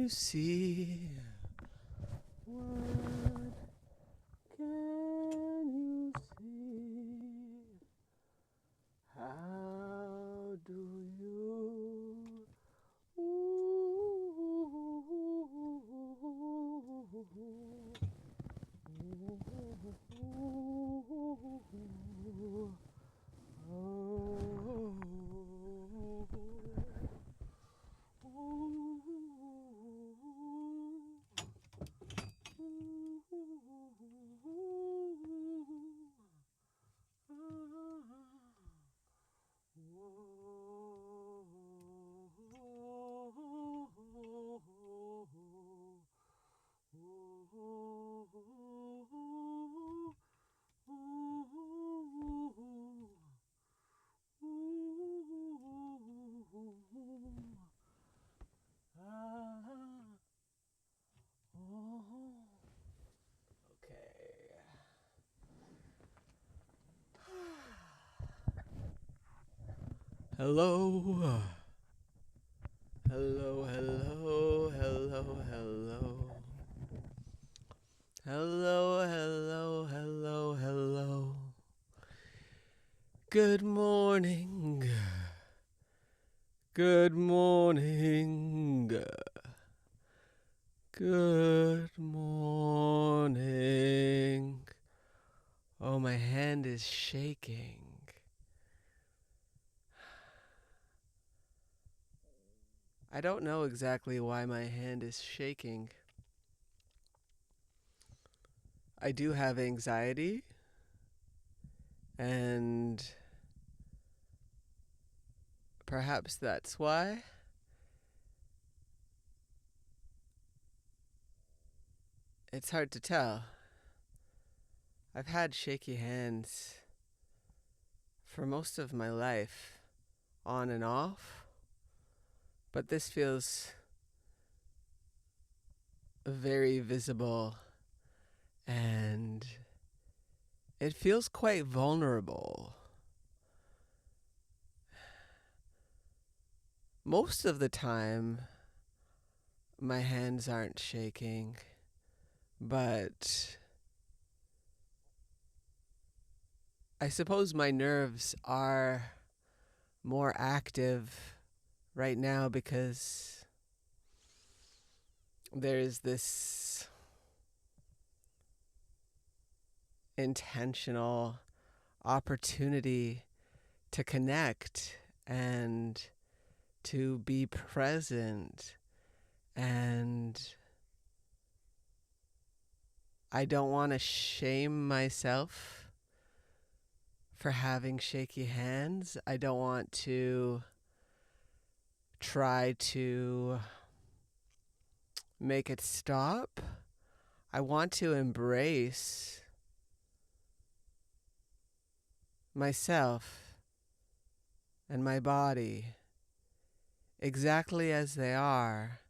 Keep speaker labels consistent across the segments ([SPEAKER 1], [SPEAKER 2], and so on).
[SPEAKER 1] you see? What can you see? How do you? Hello. Hello, hello, hello, hello. Hello, hello, hello, hello. Good morning. Good morning. Good morning. Oh, my hand is shaking. I don't know exactly why my hand is shaking. I do have anxiety, and perhaps that's why. It's hard to tell. I've had shaky hands for most of my life, on and off, but this feels very visible, and it feels quite vulnerable. Most of the time, my hands aren't shaking, but I suppose my nerves are more active right now because there's this intentional opportunity to connect and to be present, and I don't want to shame myself for having shaky hands. I don't want to try to make it stop. I want to embrace myself and my body exactly as they are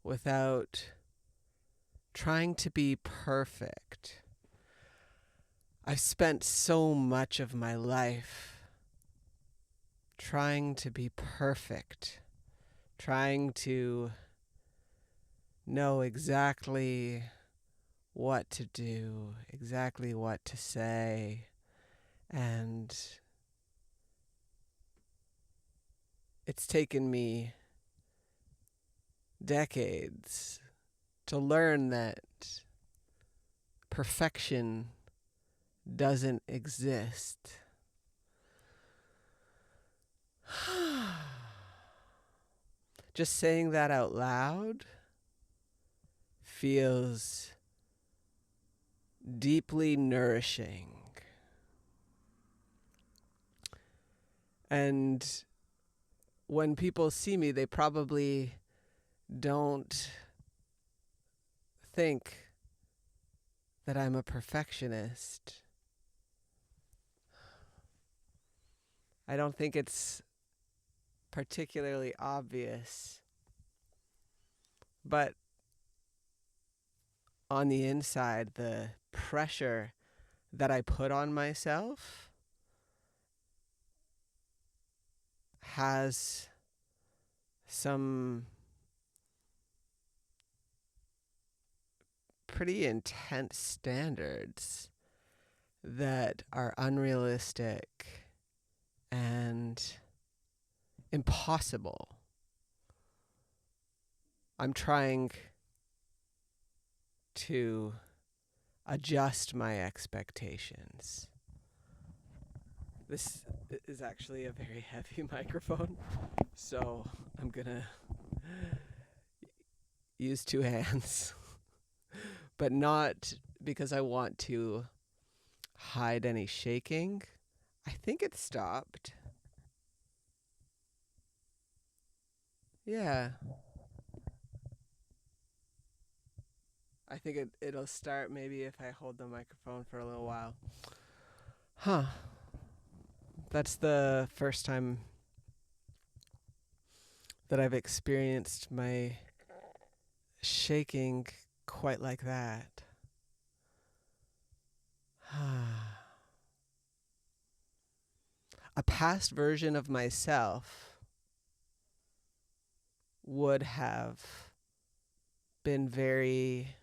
[SPEAKER 1] without trying to be perfect. I've spent so much of my life trying to be perfect, trying to know exactly what to do, exactly what to say, and it's taken me decades to learn that perfection doesn't exist. Just saying that out loud feels deeply nourishing. And when people see me, they probably don't think that I'm a perfectionist. I don't think it's particularly obvious. But on the inside, the pressure that I put on myself has some pretty intense standards that are unrealistic and impossible. I'm trying to adjust my expectations. This is actually a very heavy microphone, so I'm gonna use two hands, but not because I want to hide any shaking. I think it stopped. Yeah. I think it'll start maybe if I hold the microphone for a little while. Huh. That's the first time that I've experienced my shaking quite like that. A past version of myself would have been very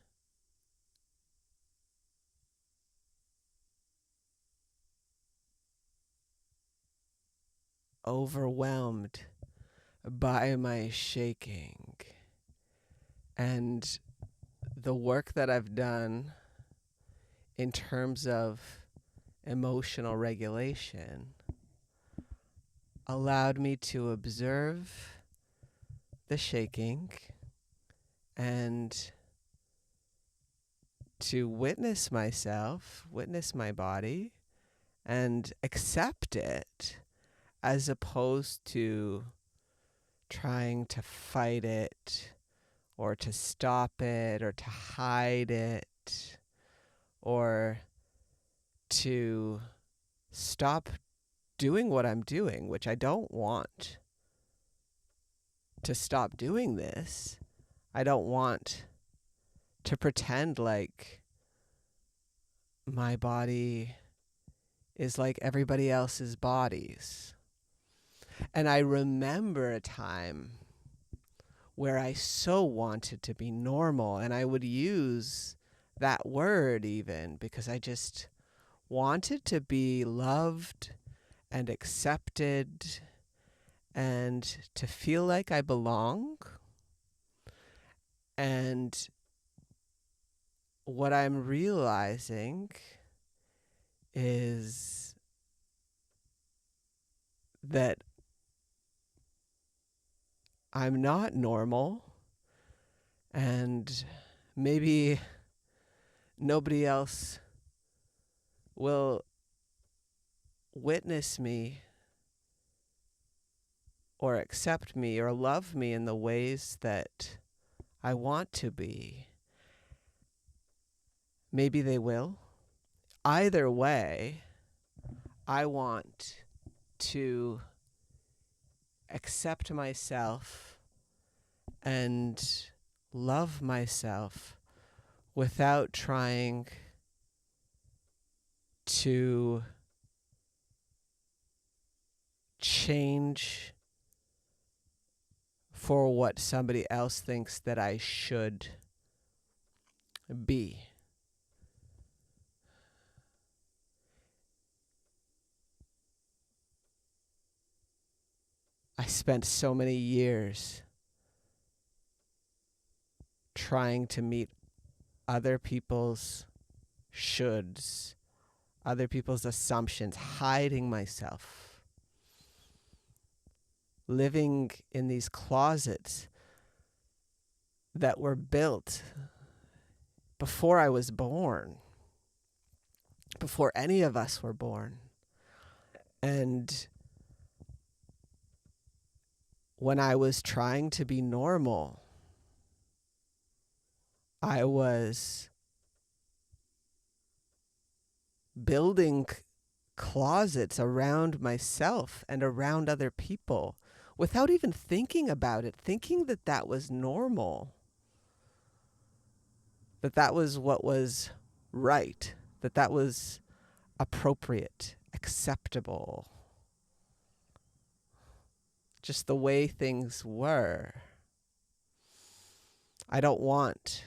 [SPEAKER 1] overwhelmed by my shaking. And the work that I've done in terms of emotional regulation allowed me to observe the shaking and to witness myself, witness my body, and accept it, as opposed to trying to fight it or to stop it or to hide it or to stop doing what I'm doing, which I don't want to stop doing this. I don't want to pretend like my body is like everybody else's bodies. And I remember a time where I so wanted to be normal, and I would use that word even because I just wanted to be loved and accepted and to feel like I belong. And what I'm realizing is that I'm not normal, and maybe nobody else will witness me or accept me or love me in the ways that I want to be. Maybe they will. Either way, I want to accept myself and love myself without trying to change for what somebody else thinks that I should be. I spent so many years trying to meet other people's shoulds, other people's assumptions, hiding myself, living in these closets that were built before I was born, before any of us were born. And when I was trying to be normal, I was building closets around myself and around other people without even thinking about it, thinking that that was normal, that that was what was right, that that was appropriate, acceptable, just the way things were. I don't want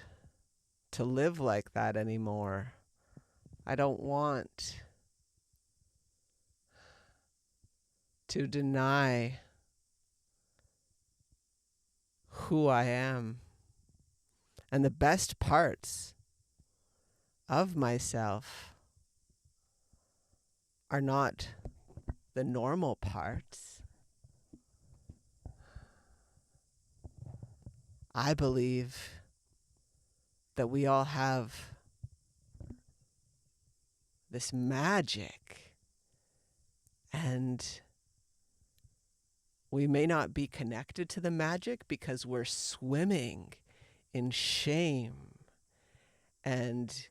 [SPEAKER 1] to live like that anymore. I don't want to deny who I am and the best parts of myself are not the normal parts. I believe that we all have this magic, and we may not be connected to the magic because we're swimming in shame and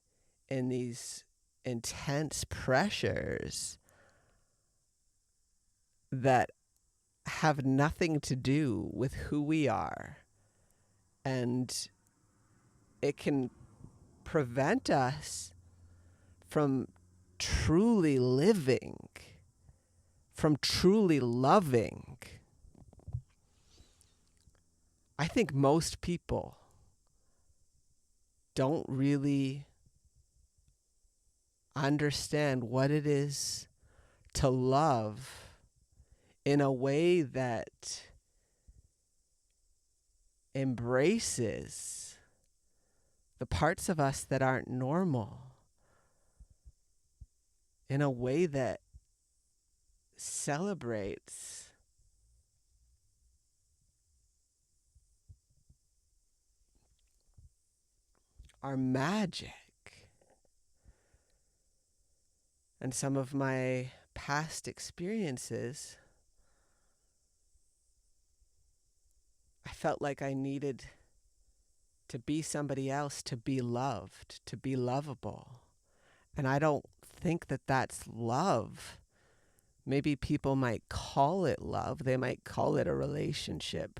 [SPEAKER 1] in these intense pressures that have nothing to do with who we are. And it can prevent us from truly living, from truly loving. I think most people don't really understand what it is to love in a way that embraces the parts of us that aren't normal, in a way that celebrates our magic. And some of my past experiences, I felt like I needed to be somebody else, to be loved, to be lovable. And I don't think that that's love. Maybe people might call it love. They might call it a relationship.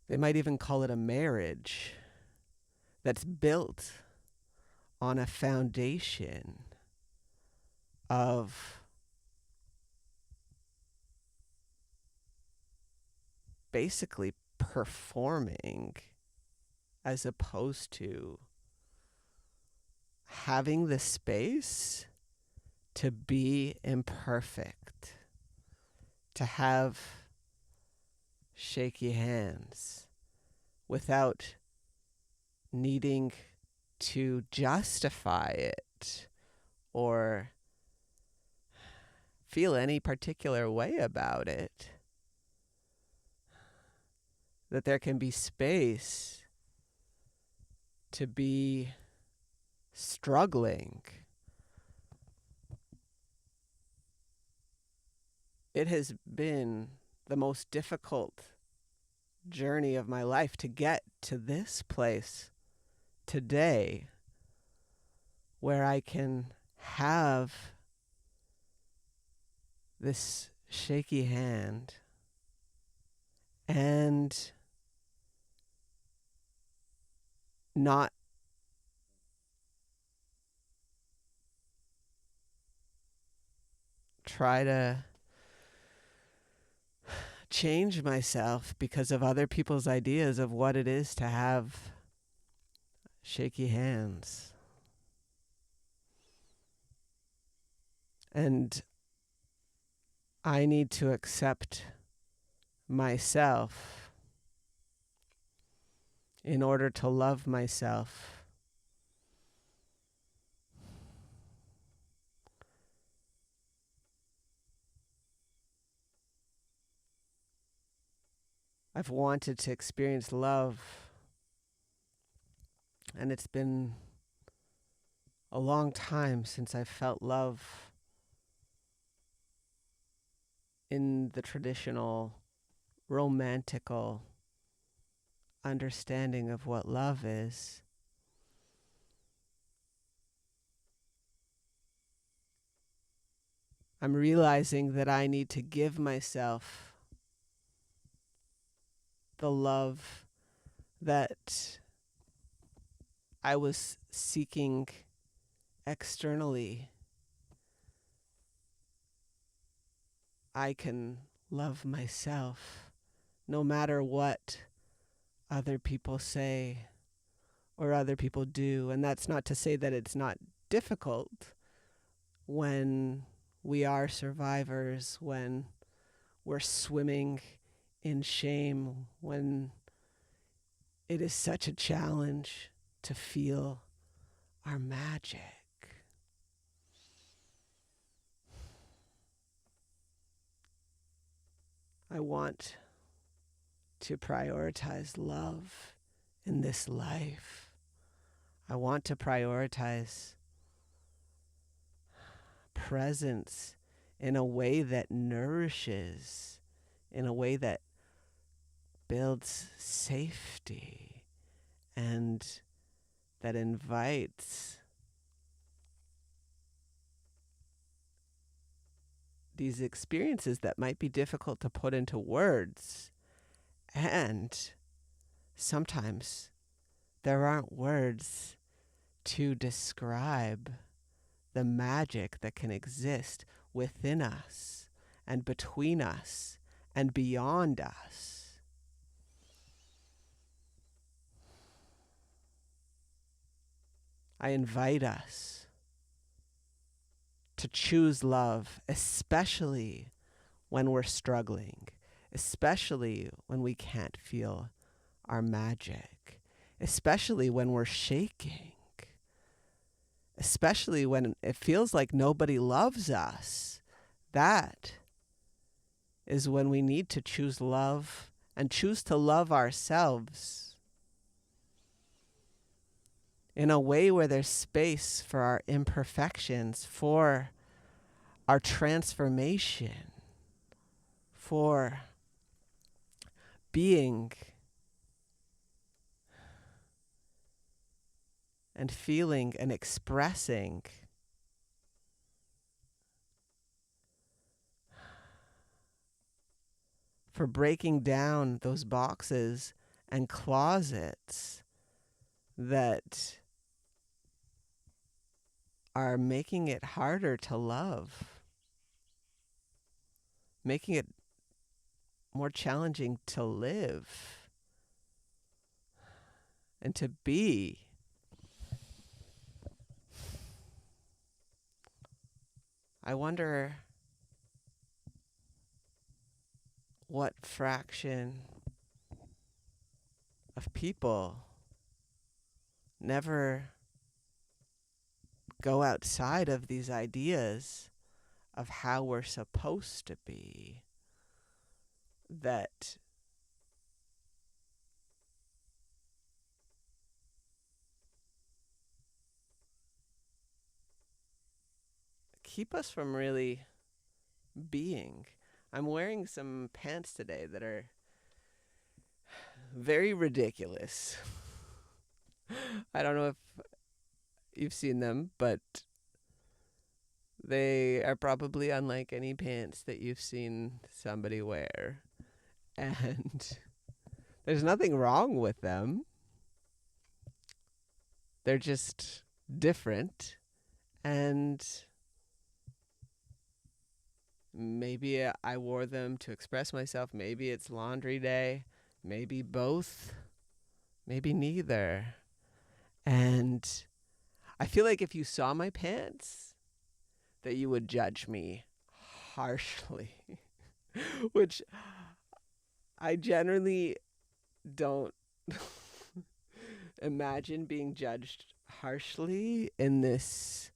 [SPEAKER 1] They might even call it a marriage that's built on a foundation of basically performing as opposed to having the space to be imperfect, to have shaky hands without needing to justify it or feel any particular way about it. That there can be space to be struggling. It has been the most difficult journey of my life to get to this place today where I can have this shaky hand and not try to change myself because of other people's ideas of what it is to have shaky hands. And I need to accept myself in order to love myself. I've wanted to experience love, and it's been a long time since I felt love in the traditional romantical understanding of what love is. I'm realizing that I need to give myself the love that I was seeking externally. I can love myself no matter what other people say or other people do. And that's not to say that it's not difficult when we are survivors, when we're swimming in shame, when it is such a challenge to feel our magic. I want to prioritize love in this life. I want to prioritize presence in a way that nourishes, in a way that builds safety, and that invites these experiences that might be difficult to put into words. And sometimes there aren't words to describe the magic that can exist within us and between us and beyond us. I invite us to choose love, especially when we're struggling, especially when we can't feel our magic, especially when we're shaking, especially when it feels like nobody loves us. That is when we need to choose love and choose to love ourselves in a way where there's space for our imperfections, for our transformation, for being and feeling and expressing for breaking down those boxes and closets that are making it harder to love, making it more challenging to live and to be. I wonder what fraction of people never go outside of these ideas of how we're supposed to be, that keep us from really being. I'm wearing some pants today that are very ridiculous. I don't know if you've seen them, but they are probably unlike any pants that you've seen somebody wear. And there's nothing wrong with them. They're just different. And maybe I wore them to express myself. Maybe it's laundry day. Maybe both. Maybe neither. And I feel like if you saw my pants, that you would judge me harshly, which I generally don't imagine being judged harshly in this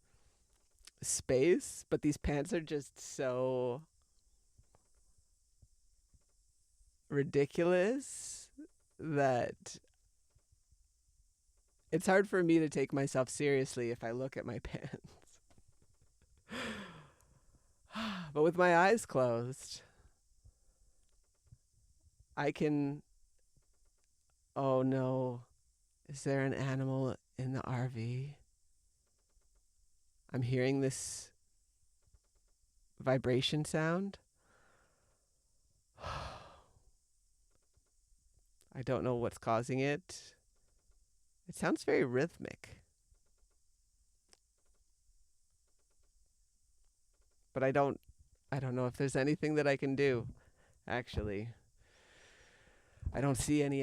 [SPEAKER 1] space, but these pants are just so ridiculous that it's hard for me to take myself seriously if I look at my pants. But with my eyes closed, I can... Oh no, is there an animal in the RV? I'm hearing this vibration sound. I don't know what's causing it. It sounds very rhythmic. But I don't know if there's anything that I can do. Actually, I don't see any